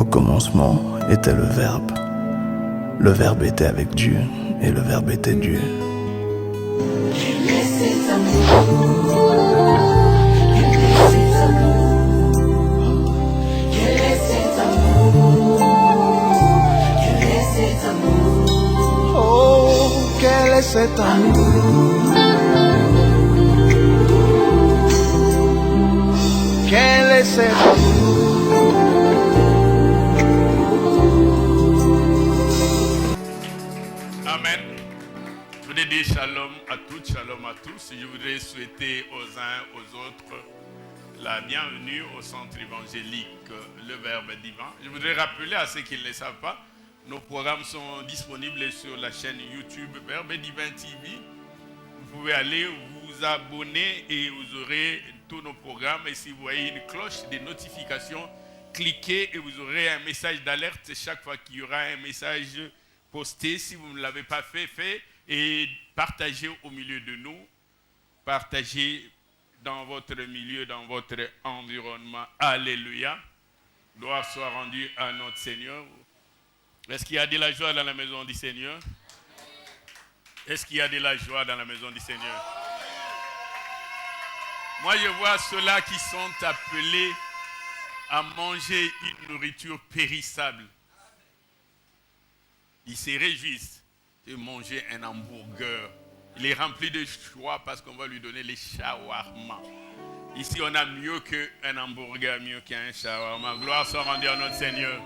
Au commencement était le Verbe. Le Verbe était avec Dieu, et le Verbe était Dieu. Quel est cet amour? Quel est cet amour? Quel est cet amour? Quel est cet amour? Oh, quel est cet amour? Quel est cet amour? Amen. Je voudrais dire shalom à toutes, shalom à tous. Je voudrais souhaiter aux uns, aux autres la bienvenue au centre évangélique Le Verbe Divin. Je voudrais rappeler à ceux qui ne le savent pas, nos programmes sont disponibles sur la chaîne YouTube Verbe Divin TV. Vous pouvez aller vous abonner et vous aurez tous nos programmes. Et si vous voyez une cloche de notification, cliquez et vous aurez un message d'alerte chaque fois qu'il y aura un message posté. Si vous ne l'avez pas fait, faites et partagez au milieu de nous. Partagez dans votre milieu, dans votre environnement. Alléluia. Gloire soit rendue à notre Seigneur. Est-ce qu'il y a de la joie dans la maison du Seigneur? Est-ce qu'il y a de la joie dans la maison du Seigneur? Moi, je vois ceux-là qui sont appelés à manger une nourriture périssable. Ils se réjouissent de manger un hamburger. Il est rempli de joie parce qu'on va lui donner les shawarma. Ici, on a mieux qu'un hamburger, mieux qu'un shawarma. Gloire soit rendue à notre Seigneur.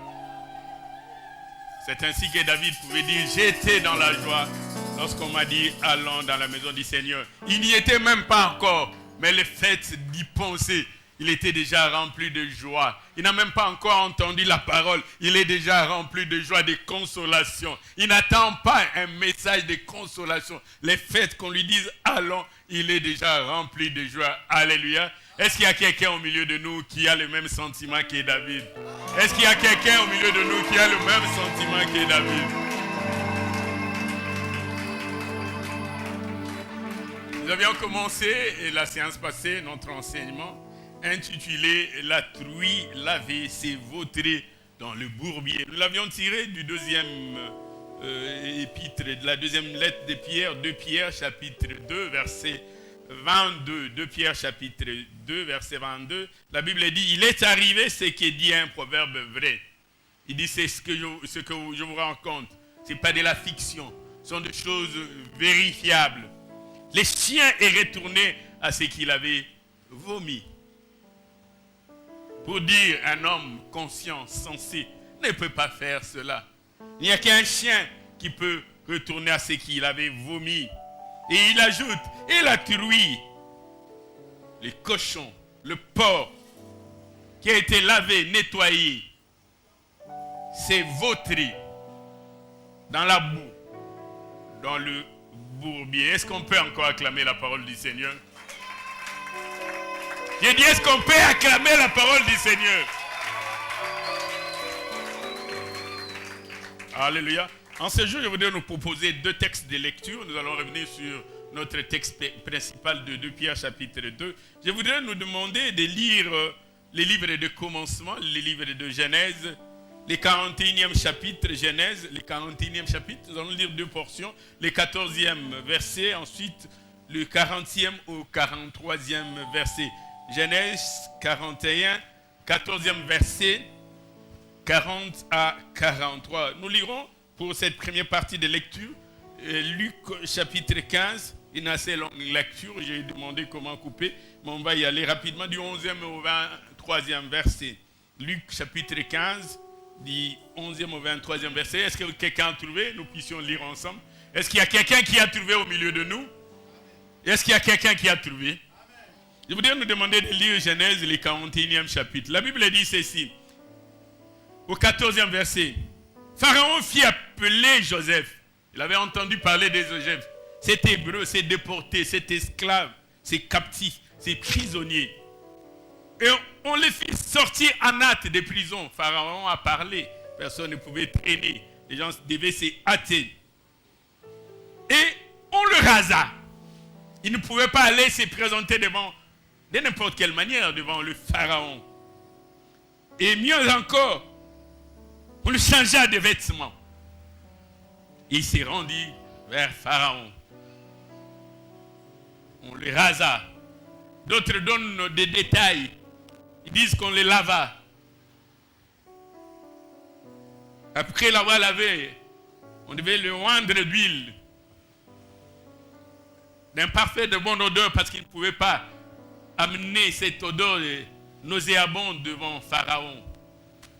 C'est ainsi que David pouvait dire, j'étais dans la joie lorsqu'on m'a dit, allons dans la maison du Seigneur. Il n'y était même pas encore, mais le fait d'y penser, il était déjà rempli de joie. Il n'a même pas encore entendu la parole. Il est déjà rempli de joie, de consolation. Il n'attend pas un message de consolation. Le fait qu'on lui dise, allons, il est déjà rempli de joie. Alléluia. Est-ce qu'il y a quelqu'un au milieu de nous qui a le même sentiment que David? Est-ce qu'il y a quelqu'un au milieu de nous qui a le même sentiment que David? Nous avions commencé la séance passée, notre enseignement, intitulé « La truie lavée s'est vautrée dans le bourbier ». Nous l'avions tiré du deuxième épître, de la deuxième lettre de Pierre, 2 Pierre chapitre 2, verset 22. 2 Pierre chapitre 2, verset 22. La Bible dit, il est arrivé ce qui dit un proverbe vrai. Il dit, c'est ce que je vous raconte. Ce n'est pas de la fiction. Ce sont des choses vérifiables. Le chien est retourné à ce qu'il avait vomi. Pour dire un homme conscient, sensé, ne peut pas faire cela. Il n'y a qu'un chien qui peut retourner à ce qu'il avait vomi. Et il ajoute, et la truie, les cochons, le porc, qui a été lavé, nettoyé, s'est vautré dans la boue, dans le bourbier. Est-ce qu'on peut encore acclamer la parole du Seigneur? J'ai dit, est-ce qu'on peut acclamer la parole du Seigneur? Alléluia. En ce jour, je voudrais nous proposer 2 textes de lecture. Nous allons revenir sur notre texte principal de 2 Pierre chapitre 2. Je voudrais nous demander de lire les livres de commencement, les livres de Genèse, les 41e chapitre Genèse, les 41e chapitre. Nous allons lire 2 portions. Le 14e verset, ensuite le 40e au 43e verset. Genèse 41, 14e verset, 40 à 43. Nous lirons pour cette première partie de lecture Luc chapitre 15, une assez longue lecture. J'ai demandé comment couper, mais on va y aller rapidement du 11e au 23e verset. Luc chapitre 15, du 11e au 23e verset. Est-ce que quelqu'un a trouvé? Nous puissions lire ensemble. Est-ce qu'il y a quelqu'un qui a trouvé au milieu de nous? Est-ce qu'il y a quelqu'un qui a trouvé? Je voudrais nous demander de lire Genèse, le 41e chapitre. La Bible dit ceci. Au 14e verset. Pharaon fit appeler Joseph. Il avait entendu parler de Joseph. Cet hébreu, cet déporté, cet esclave, ces captifs, ces prisonniers. Et on les fit sortir en hâte des prisons. Pharaon a parlé. Personne ne pouvait traîner. Les gens devaient se hâter. Et on le rasa. Il ne pouvait pas aller se présenter devant, de n'importe quelle manière, devant le Pharaon. Et mieux encore, On lui changea de vêtements. Il s'est rendu vers Pharaon. On le rasa. D'autres donnent des détails. Ils disent qu'on le lava. Après l'avoir lavé, on devait le oindre d'huile. D'un parfait de bonne odeur parce qu'il ne pouvait pas amener cette odeur nauséabonde devant Pharaon.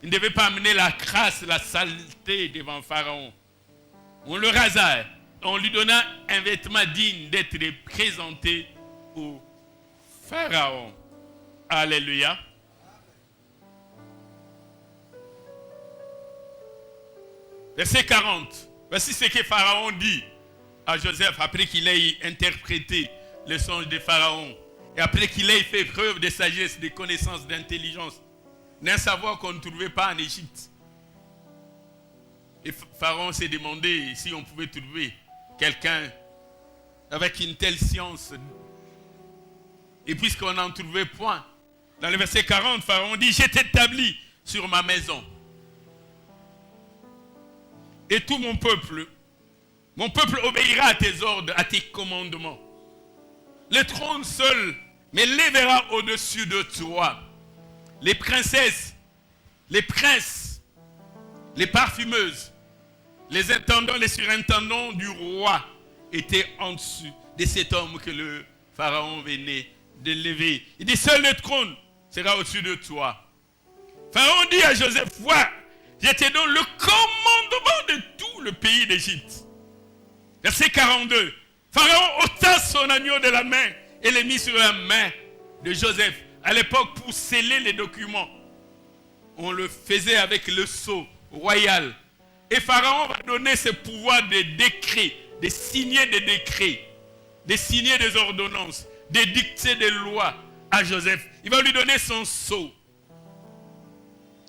Il ne devait pas amener la crasse, la saleté devant Pharaon. On le rasa. On lui donna un vêtement digne d'être présenté au Pharaon. Alléluia. Verset 40. Voici ce que Pharaon dit à Joseph après qu'il ait interprété le songe de Pharaon et après qu'il ait fait preuve de sagesse, de connaissance, d'intelligence, d'un savoir qu'on ne trouvait pas en Égypte. Et Pharaon s'est demandé si on pouvait trouver quelqu'un avec une telle science. Et puisqu'on n'en trouvait point, dans le verset 40, Pharaon dit, je t'établis sur ma maison. Et tout mon peuple obéira à tes ordres, à tes commandements. Le trône seul m'élèvera au-dessus de toi. Les princesses, les princes, les parfumeuses, les intendants, les surintendants du roi étaient en dessous de cet homme que le Pharaon venait d'élever. Il dit, seul le trône sera au-dessus de toi. Pharaon dit à Joseph, vois, je te donne le commandement de tout le pays d'Égypte. Verset 42. Pharaon ôta son agneau de la main et le mit sur la main de Joseph. À l'époque, pour sceller les documents, on le faisait avec le sceau royal. Et Pharaon va donner ce pouvoir de décret, de signer des décrets, de signer des ordonnances, de dicter des lois à Joseph. Il va lui donner son sceau.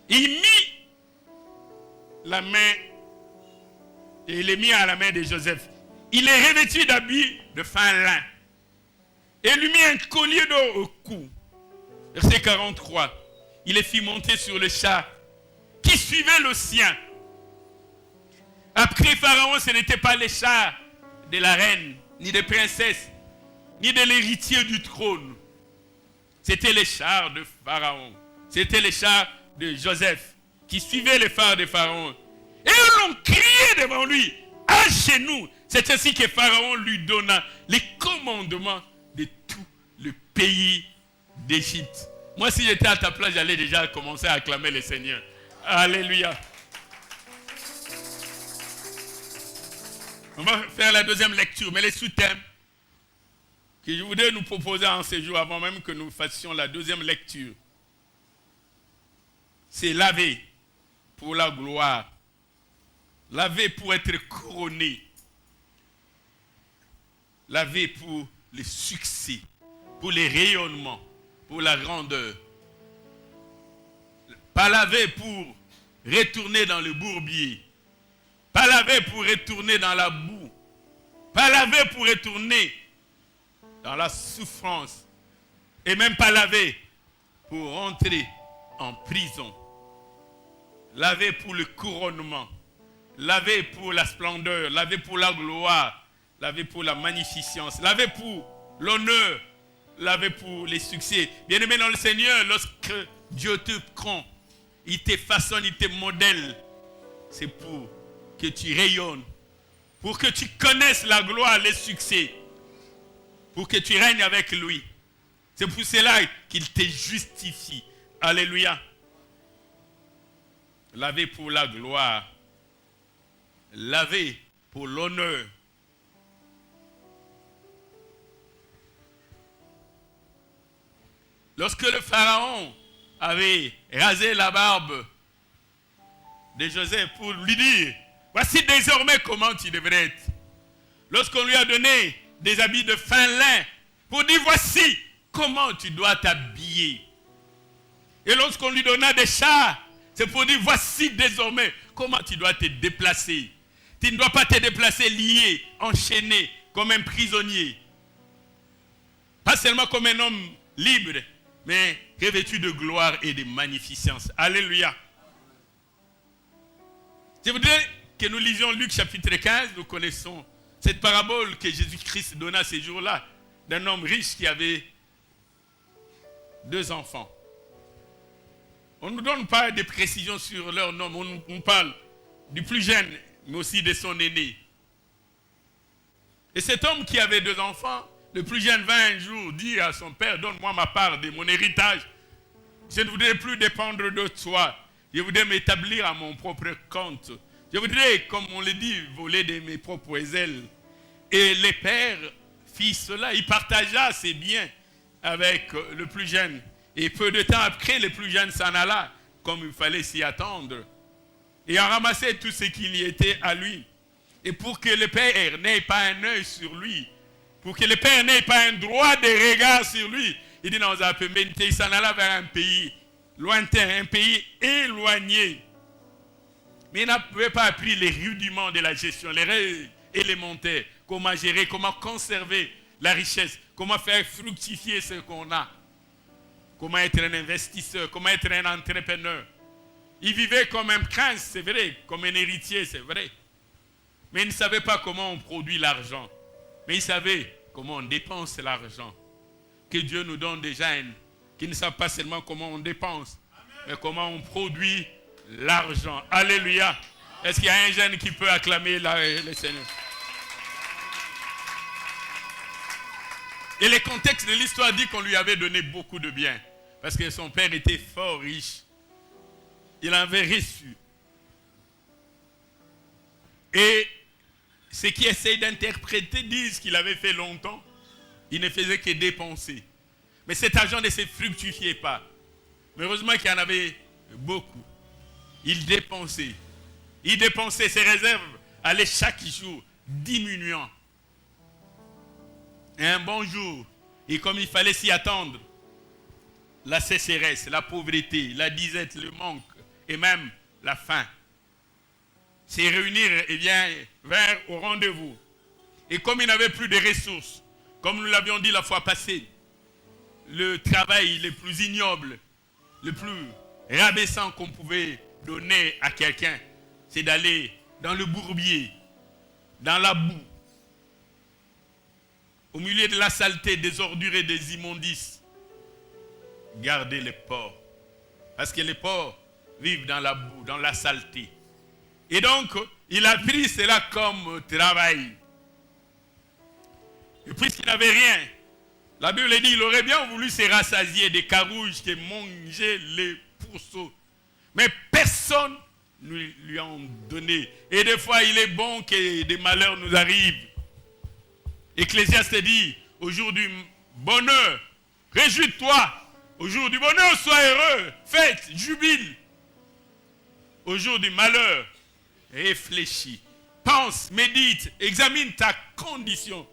Il mit la main, et il est mis à la main de Joseph. Il est revêtu d'habits de fin lin. Et lui mit un collier d'or au cou. Verset 43. Il les fit monter sur le char qui suivait le sien. Après Pharaon, ce n'était pas les chars de la reine, ni des princesses, ni de l'héritier du trône. C'était les chars de Pharaon. C'était les chars de Joseph qui suivaient les phares de Pharaon. Et on criait devant lui, à genoux. C'est ainsi que Pharaon lui donna les commandements de tout le pays d'Égypte. Moi, si j'étais à ta place, j'allais déjà commencer à acclamer le Seigneur. Alléluia. On va faire la deuxième lecture, mais les sous-thèmes que je voudrais nous proposer en ce jour, avant même que nous fassions la deuxième lecture, c'est laver pour la gloire, laver pour être couronné, laver pour le succès, pour les rayonnements, pour la grandeur. Pas laver pour retourner dans le bourbier, pas laver pour retourner dans la boue, pas laver pour retourner dans la souffrance, et même pas laver pour rentrer en prison. Laver pour le couronnement, laver pour la splendeur, laver pour la gloire, laver pour la magnificence, laver pour l'honneur, laver pour les succès. Bien-aimé dans le Seigneur, lorsque Dieu te prend, il te façonne, il te modèle, c'est pour que tu rayonnes, pour que tu connaisses la gloire, les succès, pour que tu règnes avec lui. C'est pour cela qu'il te justifie. Alléluia. Laver pour la gloire, laver pour l'honneur. Lorsque le Pharaon avait rasé la barbe de Joseph pour lui dire, voici désormais comment tu devrais être. Lorsqu'on lui a donné des habits de fin lin pour dire, voici comment tu dois t'habiller. Et lorsqu'on lui donna des chars, c'est pour dire, voici désormais comment tu dois te déplacer. Tu ne dois pas te déplacer lié, enchaîné, comme un prisonnier. Pas seulement comme un homme libre, mais revêtu de gloire et de magnificence. Alléluia. Je voudrais que nous lisions Luc chapitre 15. Nous connaissons cette parabole que Jésus-Christ donna ces jours-là d'un homme riche qui avait 2 enfants. On ne nous donne pas de précisions sur leur nom. On parle du plus jeune, mais aussi de son aîné. Et cet homme qui avait 2 enfants, le plus jeune vint un jour dire à son père, donne-moi ma part de mon héritage. Je ne voudrais plus dépendre de toi. Je voudrais m'établir à mon propre compte. Je voudrais, comme on le dit, voler de mes propres ailes. Et le père fit cela. Il partagea ses biens avec le plus jeune. Et peu de temps après, le plus jeune s'en alla, comme il fallait s'y attendre. Et en ramassait tout ce qu'il y était à lui. Et pour que le père n'ait pas un œil sur lui, pour que le père n'ait pas un droit de regard sur lui, il dit, non, il s'en alla vers un pays lointain, un pays éloigné. Mais il n'avait pas appris les rudiments de la gestion, les règles élémentaires, comment gérer, comment conserver la richesse, comment faire fructifier ce qu'on a, comment être un investisseur, comment être un entrepreneur. Il vivait comme un prince, c'est vrai, comme un héritier, c'est vrai. Mais il ne savait pas comment on produit l'argent. Mais il savait comment on dépense l'argent. Que Dieu nous donne des jeunes qui ne savent pas seulement comment on dépense, mais comment on produit l'argent. Alléluia. Est-ce qu'il y a un jeune qui peut acclamer le Seigneur? Et le contexte de l'histoire dit qu'on lui avait donné beaucoup de biens. Parce que son père était fort riche. Il avait reçu. Et ceux qui essayent d'interpréter disent qu'il avait fait longtemps. Il ne faisait que dépenser. Mais cet argent ne se fructifiait pas. Mais heureusement qu'il y en avait beaucoup. Il dépensait. Il dépensait ses réserves, allaient chaque jour diminuant. Et un bon jour, et comme il fallait s'y attendre, la sécheresse, la pauvreté, la disette, le manque et même la faim s'est réunir et vient vers au rendez-vous. Et comme il n'avait plus de ressources, comme nous l'avions dit la fois passée, le travail le plus ignoble, le plus rabaissant qu'on pouvait donner à quelqu'un, c'est d'aller dans le bourbier, dans la boue, au milieu de la saleté, des ordures et des immondices. Garder les porcs. Parce que les porcs vivent dans la boue, dans la saleté. Et donc, il a pris cela comme travail. Et puisqu'il n'avait rien, la Bible dit qu'il aurait bien voulu se rassasier des carouges qui mangeaient les pourceaux. Mais personne ne lui a donné. Et des fois, il est bon que des malheurs nous arrivent. Ecclésiaste dit, au jour du bonheur, réjouis-toi. Au jour du bonheur, sois heureux. Fête, jubile. Au jour du malheur, réfléchis. Pense, médite, examine ta condition.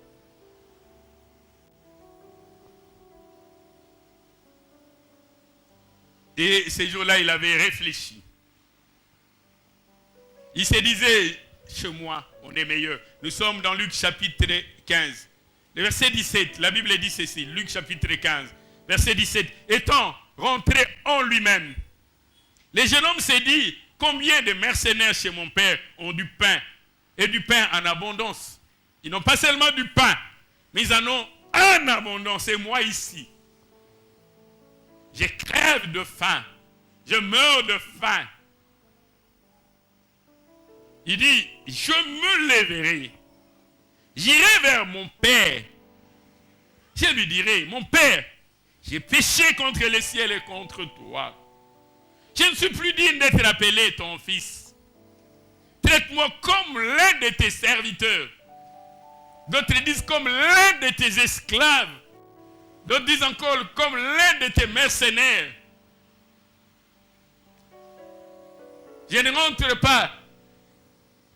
Et ces jours-là, il avait réfléchi. Il se disait, chez moi, on est meilleur. Nous sommes dans Luc chapitre 15. Le verset 17, la Bible dit ceci, Luc chapitre 15, verset 17. Étant rentré en lui-même, le jeune homme s'est dit, combien de mercenaires chez mon père ont du pain, et du pain en abondance. Ils n'ont pas seulement du pain, mais ils en ont en abondance. Et moi ici, je crève de faim. Je meurs de faim. Il dit, je me lèverai. J'irai vers mon père. Je lui dirai, mon père, j'ai péché contre le ciel et contre toi. Je ne suis plus digne d'être appelé ton fils. Traite-moi comme l'un de tes serviteurs. D'autres disent comme l'un de tes esclaves. D'autres disent encore comme l'un de tes mercenaires. Je ne rentre pas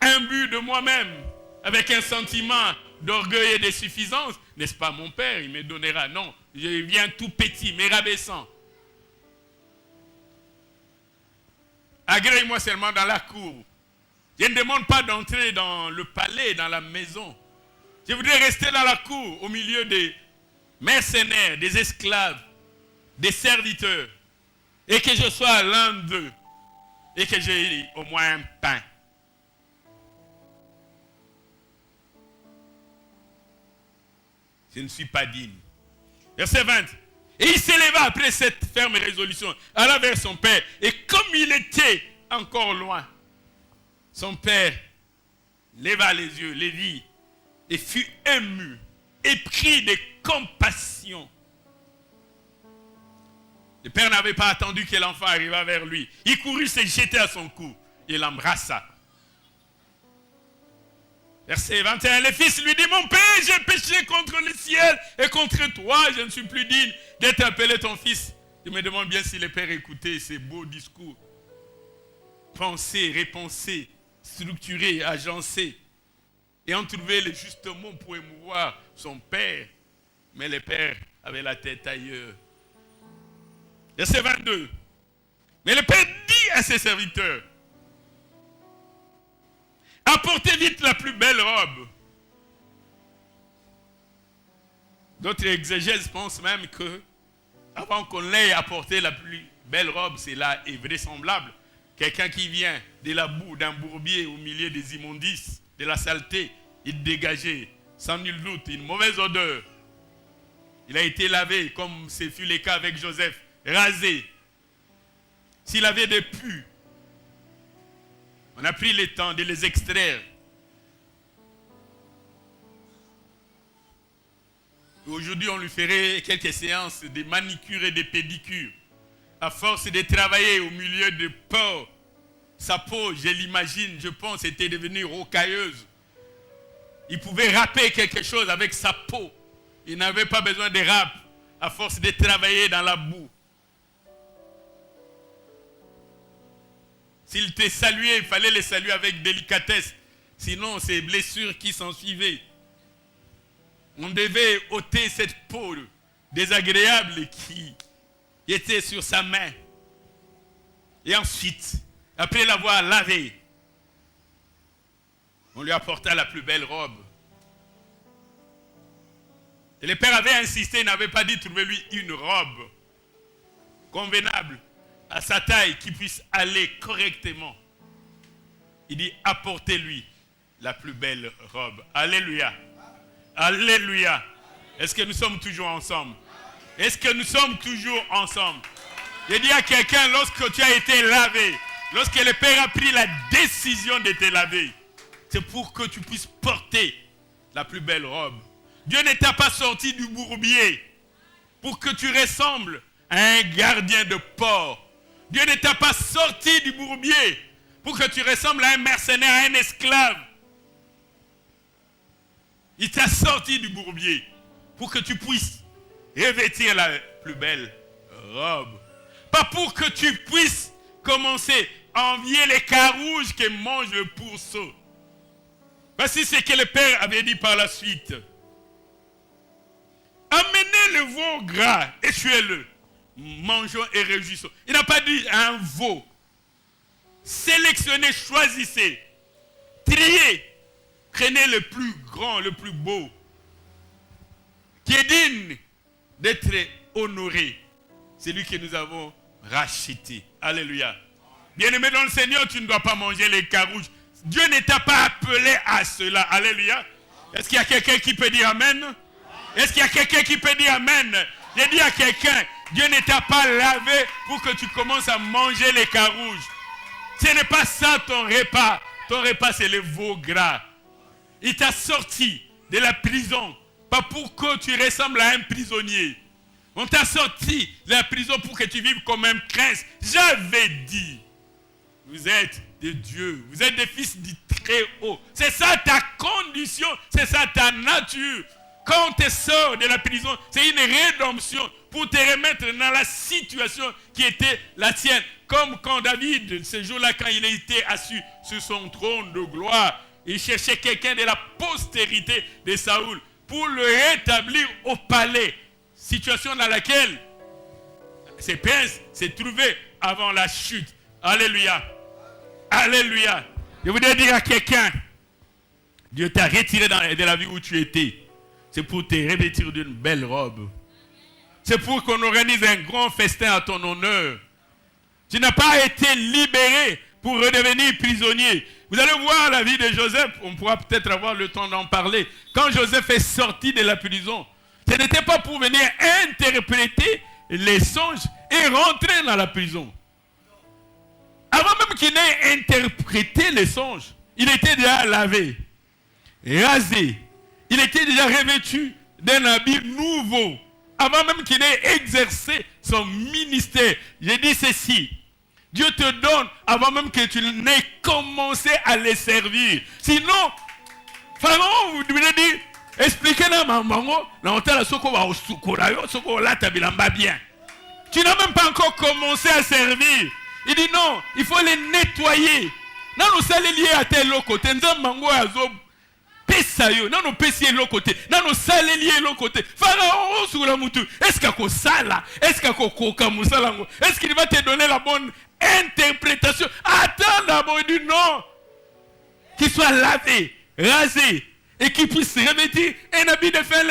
imbu de moi-même avec un sentiment d'orgueil et de suffisance. N'est-ce pas mon père, il me donnera. Non, je viens tout petit, mais rabaissant. Agrée-moi seulement dans la cour. Je ne demande pas d'entrer dans le palais, dans la maison. Je voudrais rester dans la cour, au milieu des mercenaires, des esclaves, des serviteurs. Et que je sois l'un d'eux. Et que j'ai au moins un pain. je ne suis pas digne. Verset 20. Et il s'éleva après cette ferme résolution, alla vers son père. Et comme il était encore loin, son père leva les yeux, les vit, et fut ému, et pris de compassion. Le père n'avait pas attendu que l'enfant arrivât vers lui. Il courut se jeter à son cou et l'embrassa. Verset 21, le fils lui dit, mon père, j'ai péché contre le ciel et contre toi, je ne suis plus digne d'être appelé ton fils. Je me demande bien si le père écoutait ces beaux discours. Penser, repenser, structurer, agencer. Et on trouvait les justes mots pour émouvoir son père. Mais le père avait la tête ailleurs. Verset 22. Mais le père dit à ses serviteurs, apportez vite la plus belle robe. D'autres exégèses pensent même que, avant qu'on ait apporté la plus belle robe, cela est vraisemblable. Quelqu'un qui vient de la boue, d'un bourbier au milieu des immondices, de la saleté, il dégageait sans nul doute une mauvaise odeur. Il a été lavé, comme ce fut le cas avec Joseph, rasé. S'il avait des pus, on a pris le temps de les extraire. Aujourd'hui, on lui ferait quelques séances de manicure et de pédicure. À force de travailler au milieu de porc, sa peau, je l'imagine, je pense, était devenue rocailleuse. Il pouvait râper quelque chose avec sa peau. Il n'avait pas besoin de râpe à force de travailler dans la boue. S'il te saluait, il fallait le saluer avec délicatesse. Sinon, c'est blessures qui s'en suivaient. On devait ôter cette peau désagréable qui était sur sa main. Et ensuite, après l'avoir lavé, on lui apporta la plus belle robe. Et le père avait insisté, il n'avait pas dit trouvez-lui une robe convenable à sa taille qui puisse aller correctement. Il dit apportez-lui la plus belle robe. Alléluia. Alléluia. Est-ce que nous sommes toujours ensemble? Est-ce que nous sommes toujours ensemble? Je dis à quelqu'un, lorsque tu as été lavé, lorsque le Père a pris la décision de te laver, c'est pour que tu puisses porter la plus belle robe. Dieu ne t'a pas sorti du bourbier pour que tu ressembles à un gardien de port. Dieu ne t'a pas sorti du bourbier pour que tu ressembles à un mercenaire, à un esclave. Il t'a sorti du bourbier pour que tu puisses revêtir la plus belle robe. Pas pour que tu puisses commencer à envier les carouges que mange le pourceau. Voici ce que le Père avait dit par la suite. Amenez le veau gras et tuez-le. Mangeons et réjouissons. Il n'a pas dit un veau. Sélectionnez, choisissez. Triez. Prenez le plus grand, le plus beau. Qui est digne d'être honoré. C'est lui que nous avons racheté. Alléluia. Bien-aimé dans le Seigneur, tu ne dois pas manger les carouges. Dieu ne t'a pas appelé à cela. Alléluia. Est-ce qu'il y a quelqu'un qui peut dire Amen? Est-ce qu'il y a quelqu'un qui peut dire Amen? J'ai dit à quelqu'un, Dieu ne t'a pas lavé pour que tu commences à manger les carouges. Ce n'est pas ça ton repas. Ton repas, c'est le veau gras. Il t'a sorti de la prison, pas pour que tu ressembles à un prisonnier. On t'a sorti de la prison pour que tu vives comme un prince. J'avais dit, vous êtes de Dieu, vous êtes des fils du Très-Haut. C'est ça ta condition, c'est ça ta nature. Quand on te sort de la prison, c'est une rédemption pour te remettre dans la situation qui était la tienne. Comme quand David, ce jour-là, quand il était assis sur son trône de gloire, il cherchait quelqu'un de la postérité de Saoul pour le rétablir au palais. Situation dans laquelle ces princes se trouvaient avant la chute. Alléluia. Alléluia. Je voudrais dire à quelqu'un, Dieu t'a retiré de la vie où tu étais. C'est pour te revêtir d'une belle robe. C'est pour qu'on organise un grand festin à ton honneur. Tu n'as pas été libéré pour redevenir prisonnier. Vous allez voir la vie de Joseph. On pourra peut-être avoir le temps d'en parler. Quand Joseph est sorti de la prison, Ce n'était pas pour venir interpréter les songes et rentrer dans la prison. Avant même qu'il n'ait interprété les songes, il était déjà lavé, rasé. Il était déjà revêtu d'un habit nouveau. Avant même qu'il n'ait exercé son ministère. J'ai dit ceci. Dieu te donne avant même que tu n'aies commencé à les servir. Sinon, Pharaon vous devez dire, expliquez-nous, maman, bien. Tu n'as même pas encore commencé à servir. Il dit non, il faut les nettoyer. Non, nous allons lier à tel côté. Nous allons pesayo, non, nous pesiez l'autre côté. Non, nous allons lier l'autre côté. Pharaon, sur la mouture. Est-ce qu'il y a ça? Est-ce qu'il y a est-ce qu'il va te donner la bonne interprétation? Attends d'abord, il dit non. Qu'il soit lavé, rasé, et qu'il puisse revêtir un habit de fer.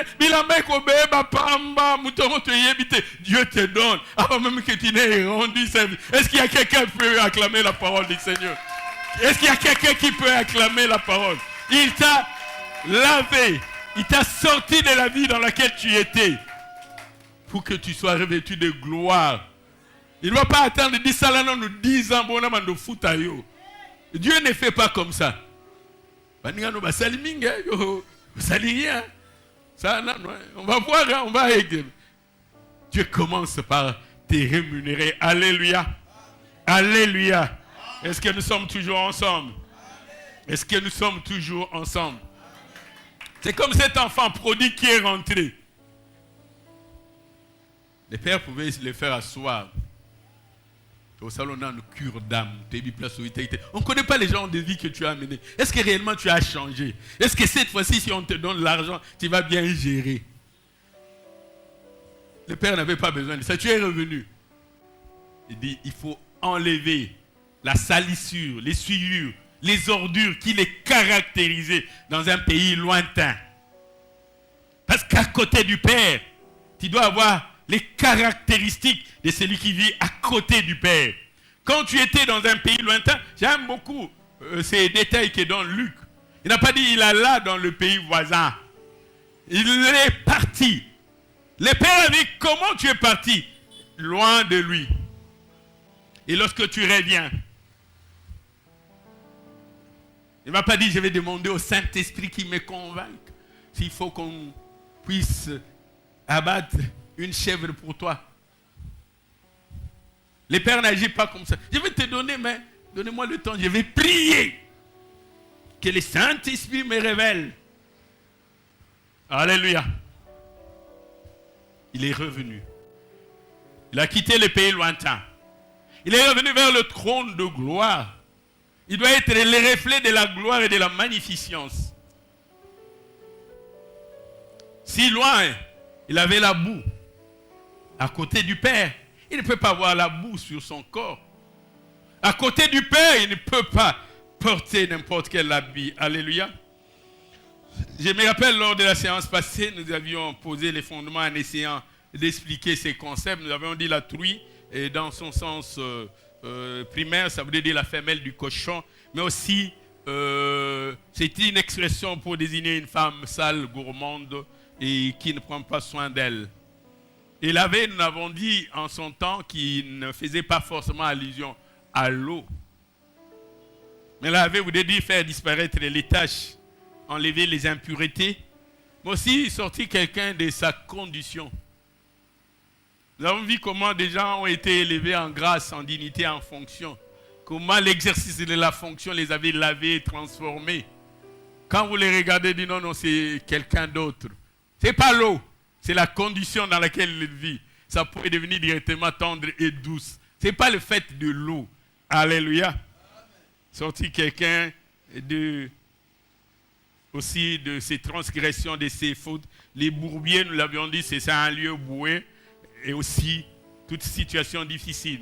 Dieu te donne avant même que tu n'aies rendu service. Est-ce qu'il y a quelqu'un qui peut acclamer la parole du Seigneur? Est-ce qu'il y a quelqu'un qui peut acclamer la parole? Il t'a lavé, il t'a sorti de la vie dans laquelle tu étais pour que tu sois revêtu de gloire. Il ne va pas attendre 10 ans, nous 10 ans, Dieu ne fait pas comme ça. On va voir, on va aider. Dieu commence par te rémunérer. Alléluia. Alléluia. Est-ce que nous sommes toujours ensemble? Est-ce que nous sommes toujours ensemble? C'est comme cet enfant prodigue qui est rentré. Les pères pouvaient les faire asseoir. Au salon, on a une cure d'âme. On ne connaît pas les gens de vie que tu as amenés. Est-ce que réellement tu as changé? Est-ce que cette fois-ci, si on te donne l'argent, tu vas bien gérer? Le père n'avait pas besoin de ça. Tu es revenu. Il dit, il faut enlever la salissure, les souillures, les ordures qui les caractérisaient dans un pays lointain. Parce qu'à côté du Père, tu dois avoir les caractéristiques de celui qui vit à côté du Père. Quand tu étais dans un pays lointain, j'aime beaucoup ces détails qui est dans Luc. Il n'a pas dit il alla dans le pays voisin. Il est parti. Le Père a dit comment tu es parti? Loin de lui. Et lorsque tu reviens, il ne m'a pas dit je vais demander au Saint-Esprit qui me convainque s'il faut qu'on puisse abattre une chèvre pour toi. Le Père n'agit pas comme ça. Je vais te donner, mais donnez-moi le temps. Je vais prier que le Saint-Esprit me révèle. Alléluia. Il est revenu. Il a quitté le pays lointain. Il est revenu vers le trône de gloire. Il doit être le reflet de la gloire et de la magnificence. Si loin, il avait la boue à côté du Père, il ne peut pas avoir la boue sur son corps. À côté du Père, il ne peut pas porter n'importe quel habit. Alléluia. Je me rappelle lors de la séance passée, nous avions posé les fondements en essayant d'expliquer ces concepts. Nous avions dit la truie, et dans son sens primaire, ça voulait dire la femelle du cochon, mais aussi c'était une expression pour désigner une femme sale, gourmande et qui ne prend pas soin d'elle. Et laver, nous avons dit en son temps qu'il ne faisait pas forcément allusion à l'eau. Mais laver voulait dire faire disparaître les taches, enlever les impuretés, mais aussi sortir quelqu'un de sa condition. Nous avons vu comment des gens ont été élevés en grâce, en dignité, en fonction. Comment l'exercice de la fonction les avait lavés, transformés. Quand vous les regardez, dites non, non, c'est quelqu'un d'autre. Ce n'est pas l'eau, c'est la condition dans laquelle il vit. Ça pourrait devenir directement tendre et douce. Ce n'est pas le fait de l'eau. Alléluia. Sortir quelqu'un aussi de ses transgressions, de ses fautes. Les bourbiers, nous l'avions dit, c'est un lieu boué. Et aussi, toute situation difficile.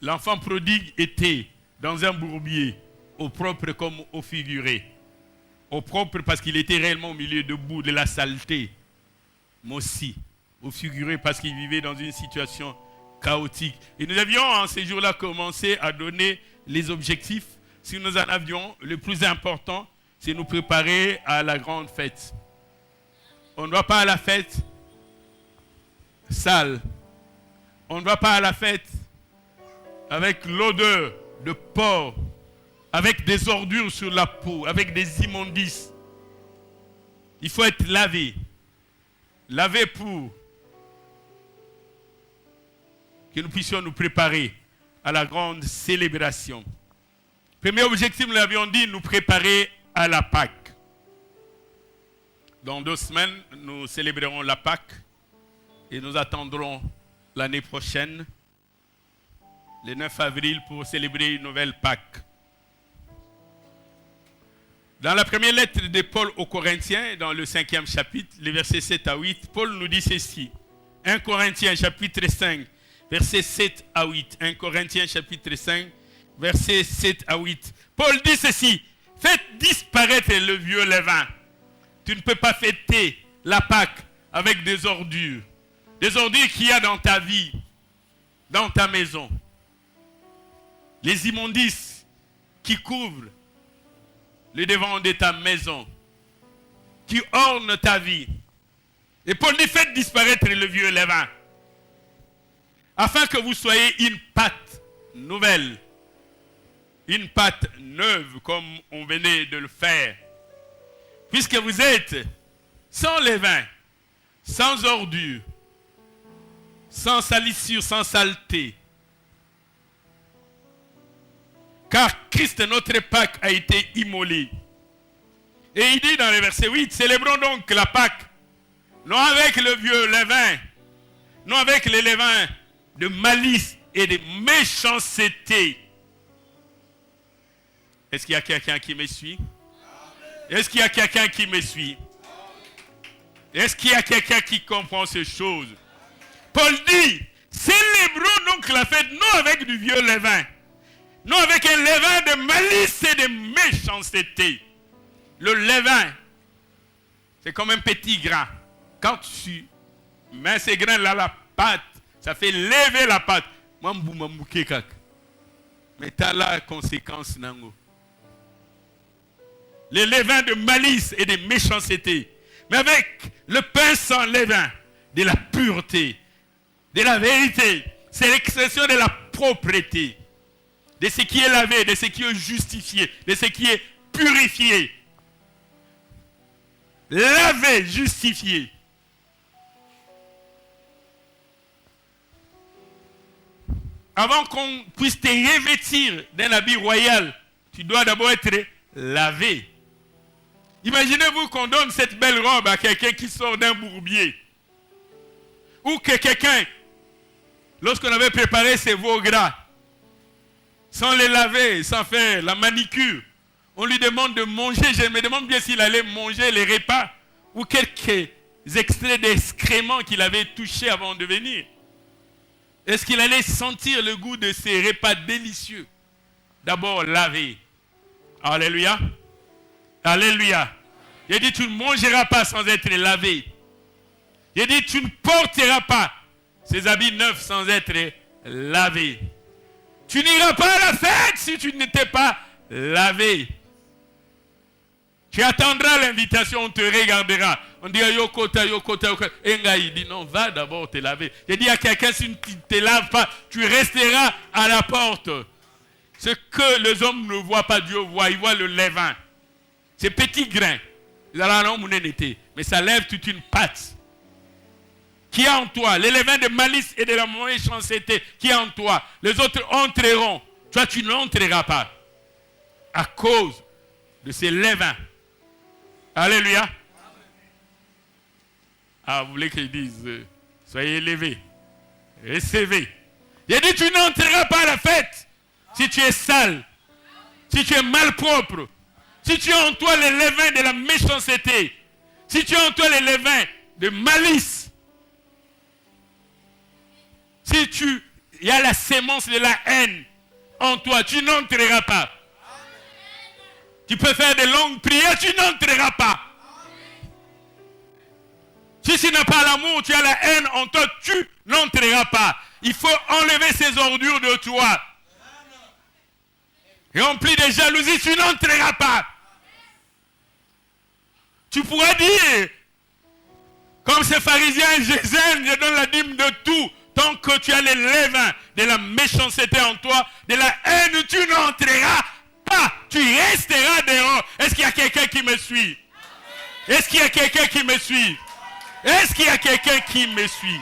L'enfant prodigue était dans un bourbier, au propre comme au figuré. Au propre parce qu'il était réellement au milieu de boue, de la saleté. Mais aussi, au figuré parce qu'il vivait dans une situation chaotique. Et nous avions en ces jours-là commencé à donner les objectifs. Si nous en avions, le plus important, c'est nous préparer à la grande fête. On ne va pas à la fête sale. On ne va pas à la fête avec l'odeur de porc, avec des ordures sur la peau, avec des immondices. Il faut être lavé. Lavé pour que nous puissions nous préparer à la grande célébration. Premier objectif, nous l'avions dit, nous préparer à la Pâque. Dans 2 semaines, nous célébrerons la Pâque et nous attendrons l'année prochaine, le 9 avril, pour célébrer une nouvelle Pâque. Dans la première lettre de Paul aux Corinthiens, dans le 5e chapitre, les versets 7 à 8, Paul nous dit ceci. 1 Corinthiens chapitre 5, versets 7 à 8. 1 Corinthiens chapitre 5, versets 7 à 8. Paul dit ceci. Faites disparaître le vieux levain. Tu ne peux pas fêter la Pâque avec des ordures. Des ordures qu'il y a dans ta vie, dans ta maison. Les immondices qui couvrent le devant de ta maison, qui ornent ta vie. Et Paul dit, faites disparaître le vieux levain, afin que vous soyez une pâte nouvelle, une pâte neuve, comme on venait de le faire. Puisque vous êtes sans levain, sans ordure, sans salissure, sans saleté. Car Christ, notre Pâque, a été immolé. Et il dit dans le verset 8, célébrons donc la Pâque, non avec le vieux levain, non avec les levains de malice et de méchanceté. Est-ce qu'il y a quelqu'un qui me suit? Est-ce qu'il y a quelqu'un qui me suit? Est-ce qu'il y a quelqu'un qui comprend ces choses? Paul dit, célébrons donc la fête non avec du vieux levain, non avec un levain de malice et de méchanceté. Le levain, c'est comme un petit grain. Quand tu mets ces grains-là, la pâte, ça fait lever la pâte. Mais tu as la conséquence. Le levain de malice et de méchanceté. Mais avec le pain sans levain, de la pureté, de la vérité. C'est l'expression de la propreté. De ce qui est lavé, de ce qui est justifié, de ce qui est purifié. Lavé, justifié. Avant qu'on puisse te revêtir d'un habit royal, tu dois d'abord être lavé. Imaginez-vous qu'on donne cette belle robe à quelqu'un qui sort d'un bourbier. Ou que quelqu'un, lorsqu'on avait préparé ses veaux gras, sans les laver, sans faire la manicure, on lui demande de manger. Je me demande bien s'il allait manger les repas ou quelques extraits d'excréments qu'il avait touchés avant de venir. Est-ce qu'il allait sentir le goût de ces repas délicieux? D'abord lavé. Alléluia. Alléluia. Il dit, tu ne mangeras pas sans être lavé. Il dit, tu ne porteras pas ces habits neufs sans être lavé. Tu n'iras pas à la fête si tu n'étais pas lavé. Tu attendras l'invitation, on te regardera. On dira Yokota, Yokota, Yokota. Enga, il dit non, va d'abord te laver. Il dit à quelqu'un, si tu ne te laves pas, tu resteras à la porte. Ce que les hommes ne voient pas, Dieu voit. Il voit le levain. Ces petits grains. Mais ça lève toute une pâte. Qui est en toi? Les levains de malice et de la méchanceté qui est en toi. Les autres entreront. Toi, tu n'entreras pas. À cause de ces levains. Alléluia. Ah, vous voulez qu'ils disent, soyez élevés, recevez. Il a dit, tu n'entreras pas à la fête si tu es sale, si tu es malpropre, si tu as en toi les levains de la méchanceté, si tu as en toi les levains de malice, si il y a la sémence de la haine en toi, tu n'entreras pas. Tu peux faire de longues prières, tu n'entreras pas. Si tu n'as pas l'amour, tu as la haine en toi, tu n'entreras pas. Il faut enlever ces ordures de toi. Rempli de jalousie, tu n'entreras pas. Tu pourras dire, Comme ces pharisiens, je donne la dîme de tout. Tant que tu as les levains de la méchanceté en toi, de la haine, tu n'entreras pas. Tu resteras dehors. Est-ce qu'il y a quelqu'un qui me suit? Est-ce qu'il y a quelqu'un qui me suit? Est-ce qu'il y a quelqu'un qui me suit?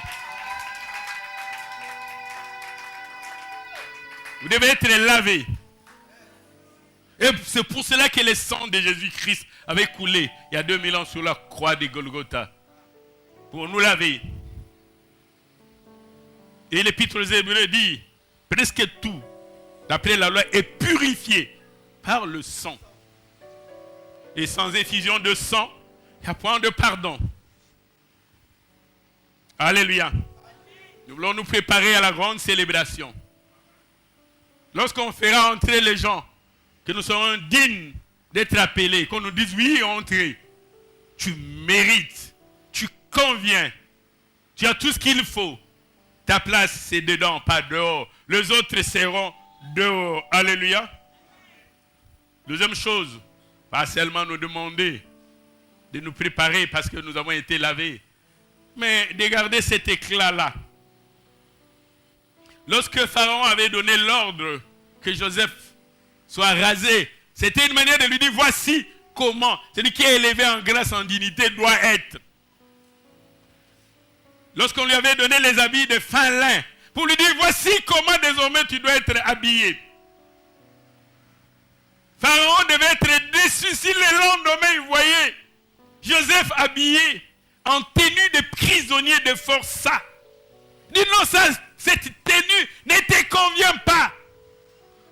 Vous devez être lavé. Et c'est pour cela que le sang de Jésus-Christ avait coulé il y a 2000 ans sur la croix de Golgotha. Pour nous laver. Et l'Épître aux Hébreux dit, presque tout, d'après la loi, est purifié par le sang. Et sans effusion de sang, il n'y a point de pardon. Alléluia. Nous voulons nous préparer à la grande célébration. Lorsqu'on fera entrer les gens, que nous serons dignes d'être appelés, qu'on nous dise oui, entrez. Tu mérites, tu conviens, tu as tout ce qu'il faut. Ta place, c'est dedans, pas dehors. Les autres seront dehors. Alléluia. Deuxième chose, pas seulement nous demander de nous préparer parce que nous avons été lavés, mais de garder cet éclat-là. Lorsque Pharaon avait donné l'ordre que Joseph soit rasé, c'était une manière de lui dire, voici comment celui qui est élevé en grâce, en dignité, doit être. Lorsqu'on lui avait donné les habits de fin lin, pour lui dire, voici comment désormais tu dois être habillé. Pharaon devait être déçu si le lendemain il voyait Joseph habillé en tenue de prisonnier de forçat. Dis non, ça, cette tenue ne te convient pas.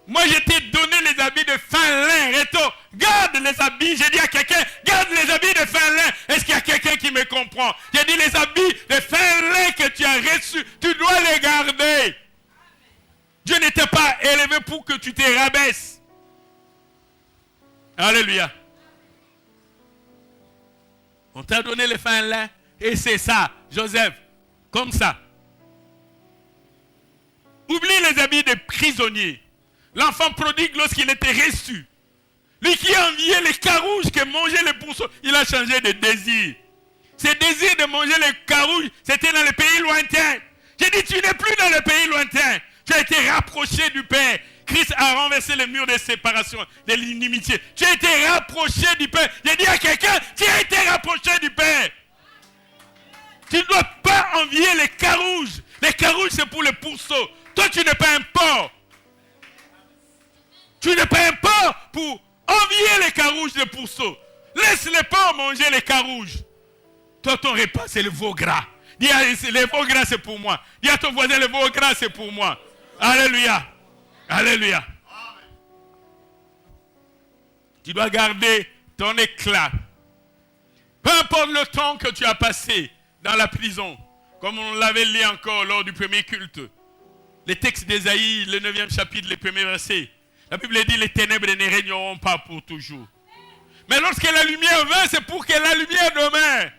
Moi, je t'ai donné les habits de fin lin. Reto, garde les habits. J'ai dit à quelqu'un, garde les habits de fin lin. Est-ce qu'il y a quelqu'un qui me comprend? J'ai dit les habits de fin lin que tu as reçus, tu dois les garder. Dieu n'était pas élevé pour que tu te rabaisses. Alléluia. On t'a donné les fin lin et c'est ça, Joseph, comme ça. Oublie les habits de prisonnier. L'enfant prodigue, lorsqu'il était reçu, lui qui enviait les carouges que mangeaient les pourceaux, il a changé de désir. Ce désir de manger les carouges, c'était dans les pays lointains. J'ai dit, tu n'es plus dans les pays lointains. Tu as été rapproché du Père. Christ a renversé les murs de séparation, de l'inimitié. Tu as été rapproché du Père. J'ai dit à quelqu'un, tu as été rapproché du Père. Tu ne dois pas envier les carouges. Les carouges, c'est pour les pourceaux. Toi, tu n'es pas un porc. Tu n'es pas un porc pour envier les carouges de pourceaux. Laisse les porcs manger les carouges. Toi, ton repas, c'est le veau gras. Dis, le veau gras, c'est pour moi. Dis à ton voisin, le veau gras, c'est pour moi. Alléluia. Alléluia. Tu dois garder ton éclat. Peu importe le temps que tu as passé dans la prison, comme on l'avait lu encore lors du premier culte. Les textes d'Ésaïe, le 9e chapitre, les premiers versets. La Bible dit, les ténèbres ne régneront pas pour toujours. Mais lorsque la lumière vint, c'est pour que la lumière demeure.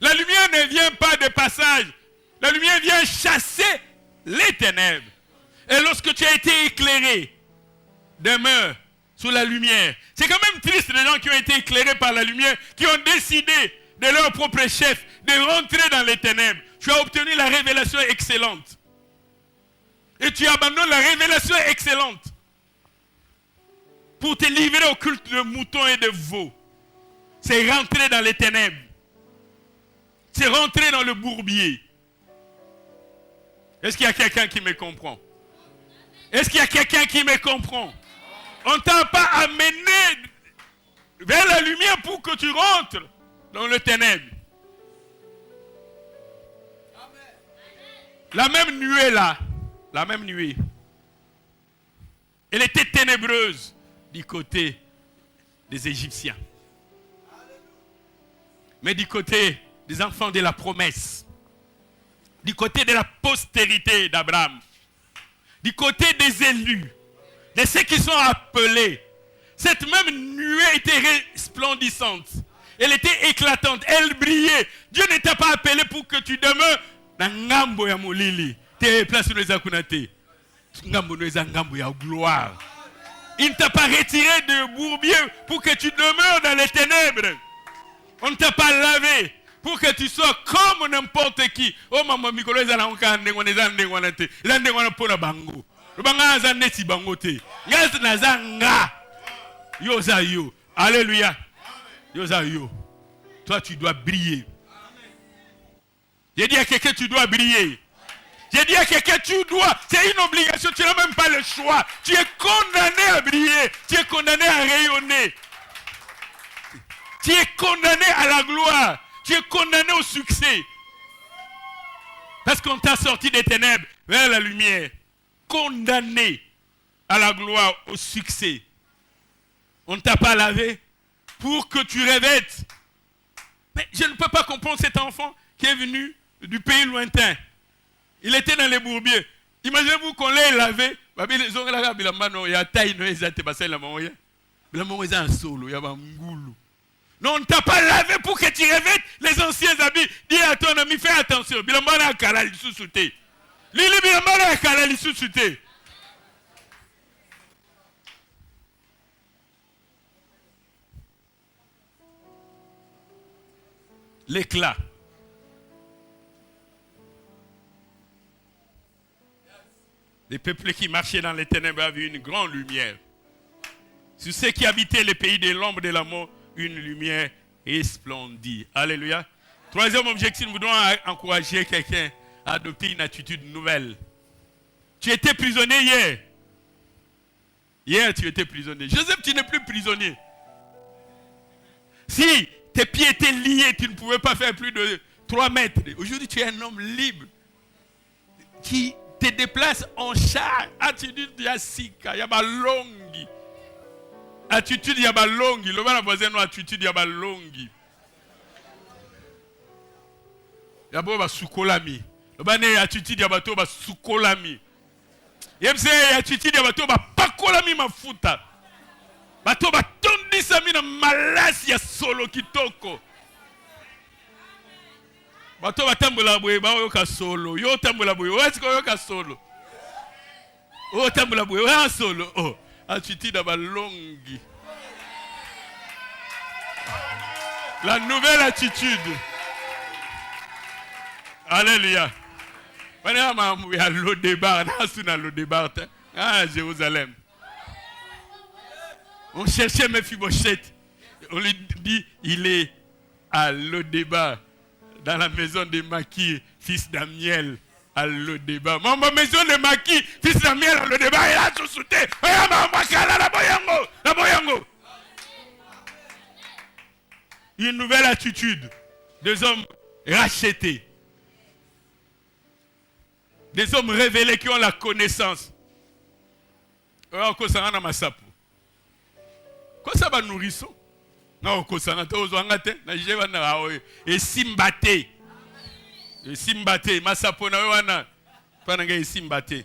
La lumière ne vient pas de passage. La lumière vient chasser les ténèbres. Et lorsque tu as été éclairé, demeure sous la lumière. C'est quand même triste les gens qui ont été éclairés par la lumière, qui ont décidé de leur propre chef de rentrer dans les ténèbres. Tu as obtenu la révélation excellente. Et tu abandonnes la révélation excellente pour te livrer au culte de moutons et de veaux. C'est rentrer dans les ténèbres. C'est rentrer dans le bourbier. Est-ce qu'il y a quelqu'un qui me comprend? Est-ce qu'il y a quelqu'un qui me comprend? On ne t'a pas amené vers la lumière pour que tu rentres dans le ténèbre. La même nuée là, la même nuée, elle était ténébreuse du côté des Égyptiens. Mais du côté des enfants de la promesse, du côté de la postérité d'Abraham, du côté des élus, de ceux qui sont appelés, cette même nuée était resplendissante. Elle était éclatante, elle brillait. Dieu ne t'a pas appelé pour que tu demeures dans Ngambo ya Molili. Tes places sur les Akunate. Ngambo ya gloire. Il ne t'a pas retiré de bourbier pour que tu demeures dans les ténèbres. On ne t'a pas lavé. pour que tu sois comme n'importe qui. Oh maman Mikolo ezala nkande ngone zande ngona te. Zande ngona pona bango. Le banga zande si bango te. Ngas na zanga. Yo za yo. Alléluia. Yo za yo. Toi tu dois briller. J'ai dit à quelqu'un tu dois briller. J'ai dit à quelqu'un tu dois. C'est une obligation, tu n'as même pas le choix. Tu es condamné à briller. Tu es condamné à rayonner. Tu es condamné à la gloire. Tu es condamné au succès. Parce qu'on t'a sorti des ténèbres vers la lumière. Condamné à la gloire, au succès. On ne t'a pas lavé pour que tu revêtes. Mais je ne peux pas comprendre cet enfant qui est venu du pays lointain. Il était dans les bourbiers. Imaginez-vous qu'on l'ait lavé. Non, on ne t'a pas lavé pour que tu revêtes les anciens habits. Dis à ton ami, fais attention. L'éclat. Les peuples qui marchaient dans les ténèbres avaient une grande lumière. Sur ceux qui habitaient les pays de l'ombre de la mort, une lumière resplendit. Alléluia. Troisième objectif, nous devons encourager quelqu'un à adopter une attitude nouvelle. Tu étais prisonnier hier. Hier, tu étais prisonnier. Joseph, tu n'es plus prisonnier. Si tes pieds étaient liés, tu ne pouvais pas faire plus de 3 mètres. Aujourd'hui, tu es un homme libre qui te déplace en char. Attitude yasika, yabalongi. Attitude yabalongi. Le bana voisin no attitude yabalongi. Yabo ba sukolami. Le bana attitude yabato ba sukolami. Yemse attitude yabato ba pakolami mafuta. Bato ba tondisa mina malasi ya solo kitoko. Bato batambola boye ba yoka solo. Yo tambola boye. What's ko yoka solo? Oh tambola boye wa solo. Oh, attitude abalongi. La nouvelle attitude. Alléluia. Bana mamu ya lo débat, na suna lo débat. Ah Jérusalem. On cherchait Mephibosheth. On lui dit, il est à Lodébar, dans la maison de Maki, fils d'Amiel, à Lodébar. Maman, maison de Maki, fils d'Amiel, à Lodébar, il a tout sauté. La boyango. Une nouvelle attitude. Des hommes rachetés. Des hommes révélés qui ont la connaissance. Quoi ça va nourrisson? Non, quoi ça n'a pas besoin de na jeva na aoye. Et simbate. Et simbate. Masapona wana. Pananga et simbate.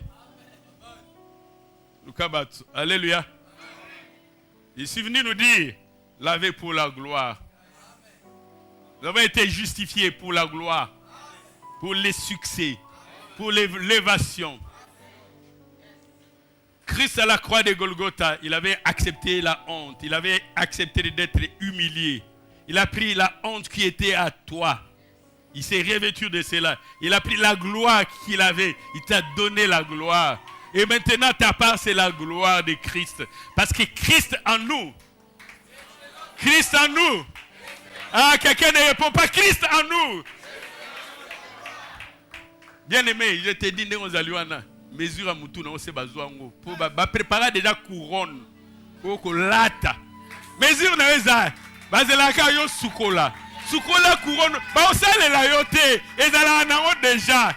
Lukabatsu. Alléluia. Il est venu nous dire, lavé pour la gloire. Nous avons été justifiés pour la gloire. Pour les succès. Pour l'élévation. Christ à la croix de Golgotha, il avait accepté la honte. Il avait accepté d'être humilié. Il a pris la honte qui était à toi. Il s'est revêtu de cela. Il a pris la gloire qu'il avait. Il t'a donné la gloire. Et maintenant, ta part, c'est la gloire de Christ. Parce que Christ en nous. Christ en nous. Ah, quelqu'un ne répond pas. Christ en nous. Bien aimé, je te dis, nous allons mesure à moutou na ose bazwango pour préparer déjà couronne pour lata mesure na eza bazelaka yo sukola couronne ba osale la yote ezala na o déjà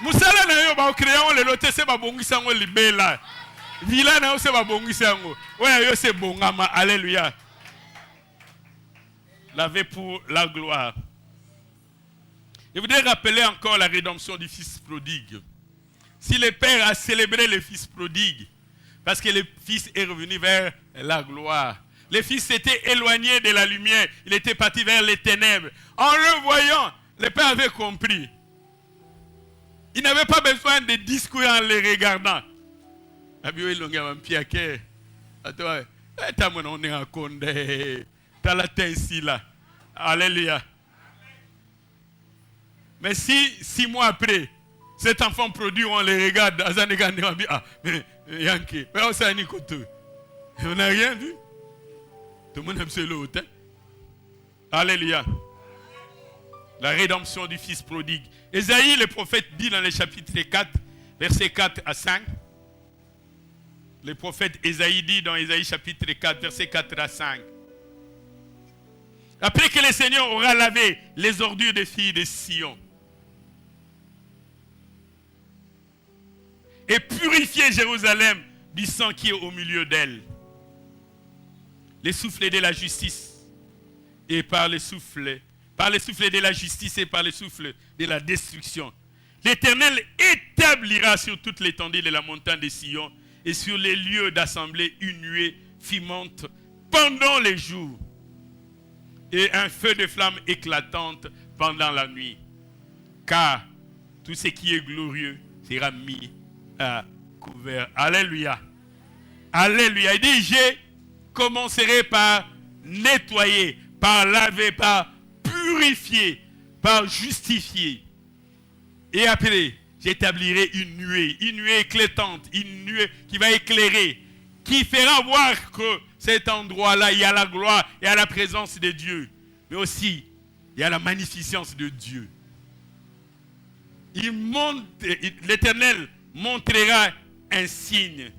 musala na yo ba créer on le lote se ba bongisa ngo libela vila na ose ba bongisa ngo oya yo se bongama. Alléluia. Lavé pour la gloire. Je voudrais rappeler encore la rédemption du fils prodigue. Si le père a célébré le fils prodigue, parce que le fils est revenu vers la gloire. Le fils s'était éloigné de la lumière, il était parti vers les ténèbres. En le voyant, le père avait compris. Il n'avait pas besoin de discours en le regardant. Alléluia. Mais si 6 mois après, cet enfant produit, on les regarde, on dit, ah, mais Yankee, mais on s'est on n'a rien vu. Tout le monde aime le hôtel. Alléluia. La rédemption du fils prodigue. Ésaïe, le prophète, dit dans le chapitre 4, versets 4 à 5. Le prophète Ésaïe dit dans Ésaïe chapitre 4, versets 4 à 5. Après que le Seigneur aura lavé les ordures des filles de Sion et purifié Jérusalem du sang qui est au milieu d'elle, les souffles de la justice et par les souffles de la justice et par les souffles de la destruction, l'Éternel établira sur toute l'étendue de la montagne de Sion et sur les lieux d'assemblée une nuée fumante pendant les jours et un feu de flamme éclatante pendant la nuit. Car tout ce qui est glorieux sera mis à couvert. Alléluia. Alléluia. Il dit, je commencerai par nettoyer, par laver, par purifier, par justifier. Et après, j'établirai une nuée éclatante, une nuée qui va éclairer, qui fera voir que cet endroit-là, il y a la gloire, il y a la présence de Dieu. Mais aussi, il y a la magnificence de Dieu. L'Éternel montrera un signe.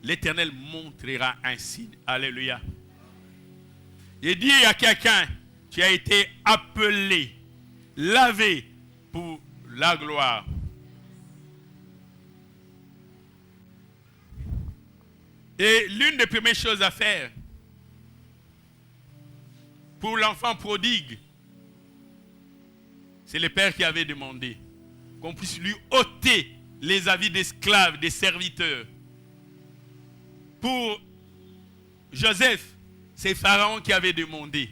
L'Éternel montrera un signe. Alléluia. Il dit à quelqu'un, tu as été appelé, lavé pour la gloire. Et l'une des premières choses à faire pour l'enfant prodigue, c'est le père qui avait demandé qu'on puisse lui ôter les habits d'esclaves, des serviteurs. Pour Joseph, c'est Pharaon qui avait demandé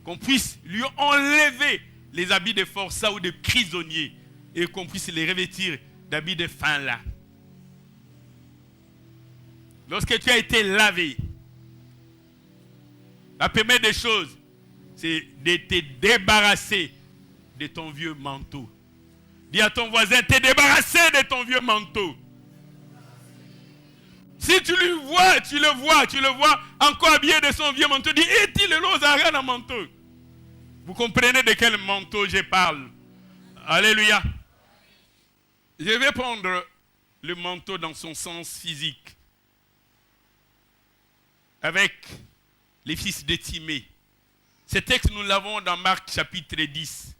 qu'on puisse lui enlever les habits de forçats ou de prisonniers et qu'on puisse les revêtir d'habits de fin lin. Lorsque tu as été lavé, la première des choses, c'est de te débarrasser de ton vieux manteau. Dis à ton voisin, te débarrasser de ton vieux manteau. Si tu le vois encore habillé de son vieux manteau, dis, est-il le lozarien dans manteau? Vous comprenez de quel manteau je parle? Alléluia. Je vais prendre le manteau dans son sens physique. Avec les fils de Timée. Ce texte, nous l'avons dans Marc chapitre 10,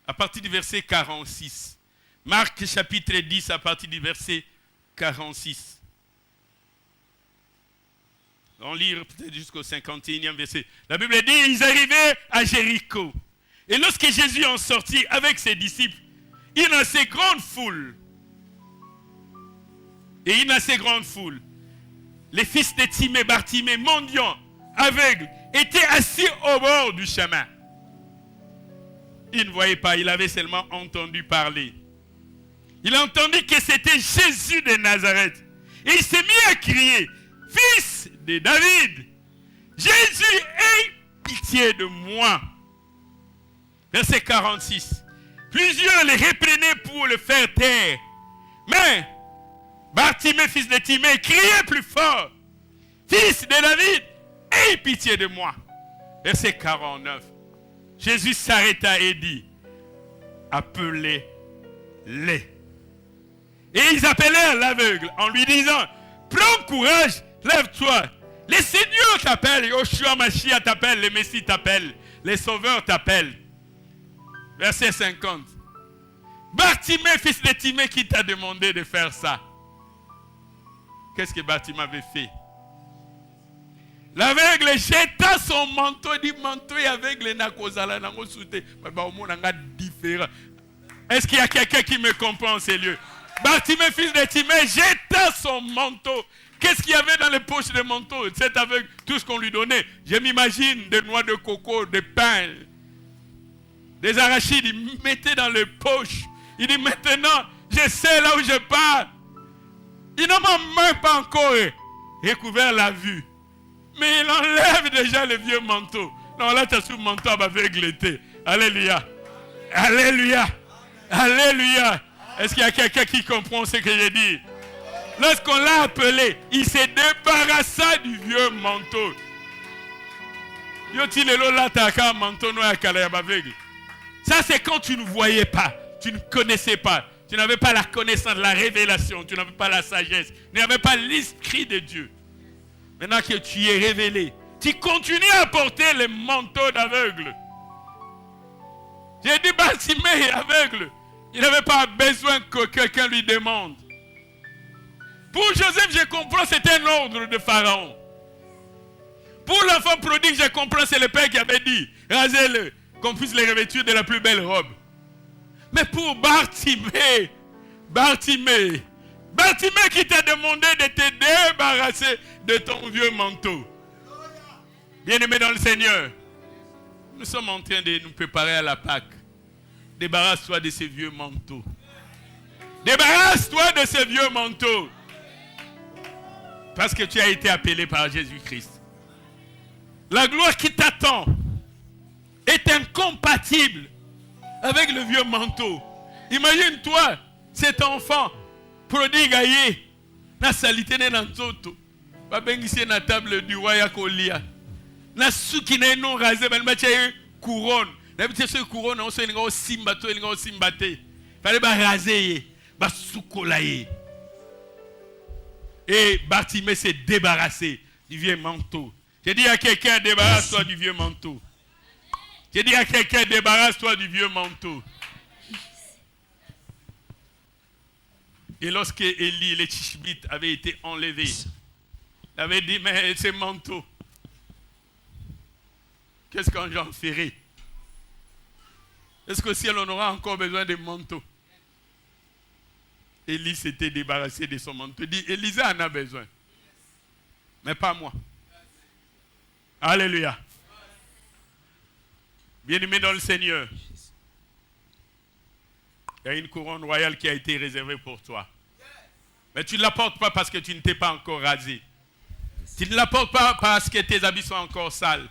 à partir du verset 46. Marc chapitre 10, à partir du verset 46. On lit peut-être jusqu'au 51e verset. La Bible dit, ils arrivaient à Jéricho. Et lorsque Jésus en sortit avec ses disciples, il y a assez grande foule. Les fils de Timée, Bartimée, mendiants, aveugles, étaient assis au bord du chemin. Il ne voyait pas, il avait seulement entendu parler. Il a entendu que c'était Jésus de Nazareth. Et il s'est mis à crier, fils de David, Jésus, aie pitié de moi. Verset 46. Plusieurs les reprenaient pour le faire taire. Mais Bartimée, fils de Timée, criait plus fort, fils de David, aie pitié de moi. Verset 49. Jésus s'arrêta et dit, appelez-les. Et ils appelèrent l'aveugle en lui disant, prends courage, lève-toi. Les seigneurs t'appellent, Yoshua Mashiach t'appelle, le Messie t'appelle, les sauveurs t'appellent. Verset 50. Bartimée, fils de Timée, qui t'a demandé de faire ça? Qu'est-ce que Bartimée avait fait? L'aveugle jeta son manteau, il dit manteau et aveugle n'a causala n'a pas sauté. Différent. Est-ce qu'il y a quelqu'un qui me comprend en ces lieux? Bartimée, fils de Timée, jeta son manteau. Qu'est-ce qu'il y avait dans les poches de manteau? Cet aveugle, tout ce qu'on lui donnait. Je m'imagine des noix de coco, des pains, des arachides. Il mettait dans les poches. Il dit maintenant, je sais là où je pars. Il ne m'a même pas encore recouvert la vue. Mais il enlève déjà le vieux manteau. Non, là, tu as sous le manteau aveugle. Alléluia. Alléluia. Alléluia. Est-ce qu'il y a quelqu'un qui comprend ce que j'ai dit? Lorsqu'on l'a appelé, il s'est débarrassé du vieux manteau. Ça, c'est quand tu ne voyais pas, tu ne connaissais pas, tu n'avais pas la connaissance, la révélation, tu n'avais pas la sagesse, tu n'avais pas l'esprit de Dieu. Maintenant que tu es révélé, tu continues à porter les manteaux d'aveugle. J'ai dit, Bartimée est aveugle. Il n'avait pas besoin que quelqu'un lui demande. Pour Joseph, je comprends, c'était un ordre de Pharaon. Pour l'enfant prodigue, je comprends, c'est le père qui avait dit, rasez-le, qu'on puisse le revêtir de la plus belle robe. Mais pour Bartimée qui t'a demandé de te débarrasser de ton vieux manteau. Bien-aimé dans le Seigneur, nous sommes en train de nous préparer à la Pâque. Débarrasse-toi de ces vieux manteaux. Débarrasse-toi de ces vieux manteaux. Parce que tu as été appelé par Jésus-Christ. La gloire qui t'attend est incompatible avec le vieux manteau. Imagine-toi, cet enfant prodigue aïe, na salité na nzoto, ba bengisi na table du roi ya kolia. Na suki na non rasé ba matcha couronne. Na bitse ce couronne on se linga simba to linga simbate. Fallait ba raser, ba soukolaye. Et Bartimée s'est débarrassé du vieux manteau. J'ai dit à quelqu'un, débarrasse-toi du vieux manteau. J'ai dit à quelqu'un, débarrasse-toi du vieux manteau. Et lorsque Élie, les Tishbites, avaient été enlevés, il avait dit, mais ces manteaux, qu'est-ce qu'on j'en ferai? Est-ce qu'au ciel, on aura encore besoin de manteaux? Élie s'était débarrassé de son manteau. Il dit, Élisée en a besoin. Mais pas moi. Alléluia. Bien-aimé dans le Seigneur, il y a une couronne royale qui a été réservée pour toi. Mais tu ne la portes pas parce que tu ne t'es pas encore rasé. Tu ne la portes pas parce que tes habits sont encore sales.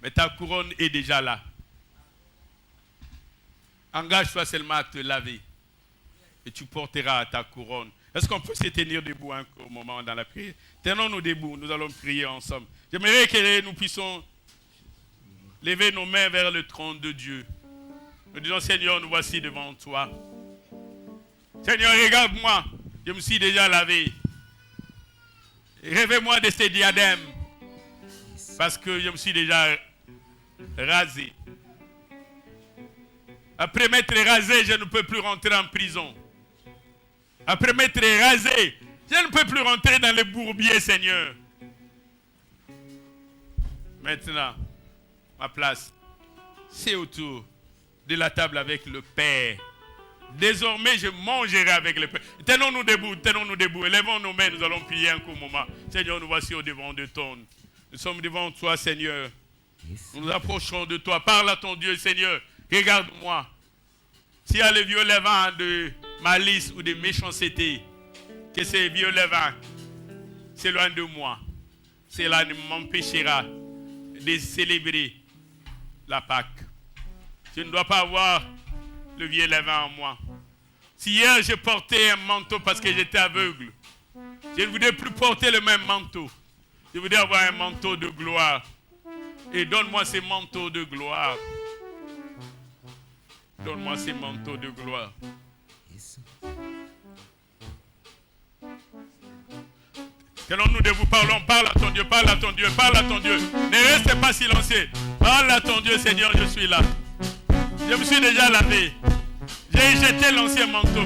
Mais ta couronne est déjà là. Engage-toi seulement à te laver. Et tu porteras ta couronne. Est-ce qu'on peut se tenir debout un moment dans la prière? Tenons-nous debout, nous allons prier ensemble. J'aimerais que nous puissions lever nos mains vers le trône de Dieu. Nous disons, Seigneur, nous voici devant toi. Seigneur, regarde-moi, je me suis déjà lavé. Réveille-moi de ces diadèmes, parce que je me suis déjà rasé. Après m'être rasé, je ne peux plus rentrer en prison. Après m'être rasé, je ne peux plus rentrer dans les bourbiers, Seigneur. Maintenant, ma place, c'est autour de la table avec le Père. Désormais, je mangerai avec le Père. Tenons-nous debout. Élevons nos mains, nous allons prier un court moment. Seigneur, nous voici au devant de ton. Nous sommes devant toi, Seigneur. Nous nous approchons de toi. Parle à ton Dieu, Seigneur. Regarde-moi. S'il y a le vieux levain de malice ou de méchanceté, que ces vieux levains s'éloignent de moi. Cela ne m'empêchera de célébrer la Pâque. Je ne dois pas avoir le vieux levain en moi. Si hier je portais un manteau parce que j'étais aveugle, je ne voudrais plus porter le même manteau. Je voudrais avoir un manteau de gloire. Et donne-moi ces manteaux de gloire. Donne-moi ces manteaux de gloire. Tenons-nous debout, parlons, parle à ton Dieu, parle à ton Dieu, parle à ton Dieu. Ne reste pas silencieux. Parle à ton Dieu, Seigneur, je suis là. Je me suis déjà lavé. J'ai jeté l'ancien manteau.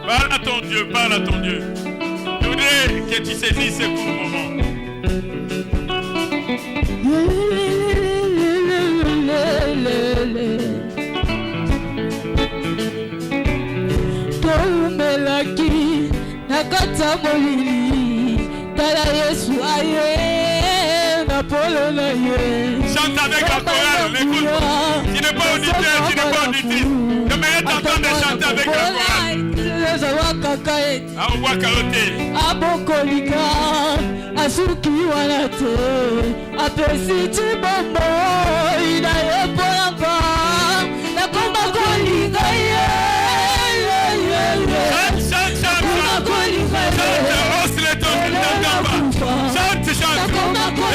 Parle à ton Dieu, parle à ton Dieu. Je voudrais que tu saisisses ce court moment. Tomelaki nakata molili tala Yesu aye na polo na ye. Chante avec la chorale, écoute. Tu n'es pas auditeur, tu n'es pas auditrice. J'aimerais t'entendre chanter avec la chorale. alobaka ete aobwaka te abokolika asukiwa na te apesi ti bomoi na ye mponanga nakoma kolinga ye nakoma kolinga ye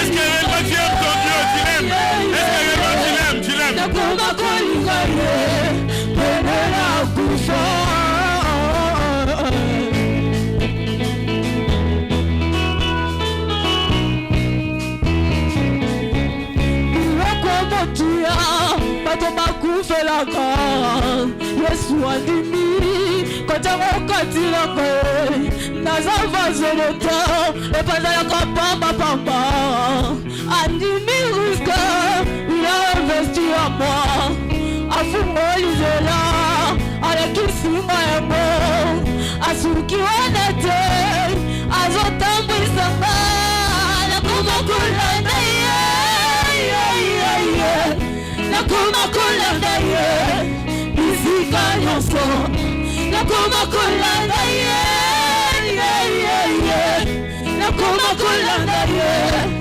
est-ce que réellement tu aimes ton Dieu, tu l'aimes? Est-ce que réellement tu l'aimes? nakoma kolinga ye pene na kufa motuya bato bakufelaka yesu andimi kotango katilaka naza vazelota epazalaka pambapamba andimi riske ila investi ya mwa afungolizela alekisinga yango asuki wana te azotambwisanga nakomakolanda ye nakoma kolanda ye bisika nyonso nakoma kolanda ye nakoma kolanda ye